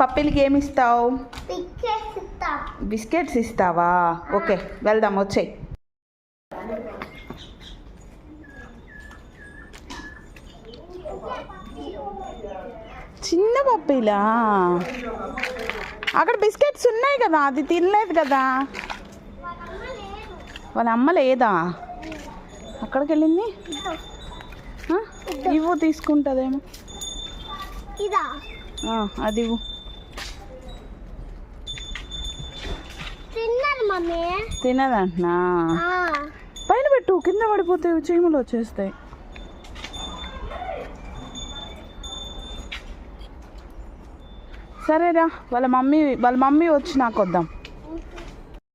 పప్పిలకి ఏమి ఇస్తావు? బిస్కెట్స్ ఇస్తావా? ఓకే వెళ్దాం, వచ్చేయి. చిన్న పప్పిలా? అక్కడ బిస్కెట్స్ ఉన్నాయి కదా, అది తినలేదు కదా. వాళ్ళ అమ్మ లేదా? అక్కడికి వెళ్ళింది. ఇవ్వు, తీసుకుంటుందేమో. అది ఇవ్వు. తినదంటున్నా. పైన పెట్టు, కింద పడిపోతే చీమలు వచ్చేస్తాయి. సరేరా, వాళ్ళ మమ్మీ వచ్చినాక వద్దాం.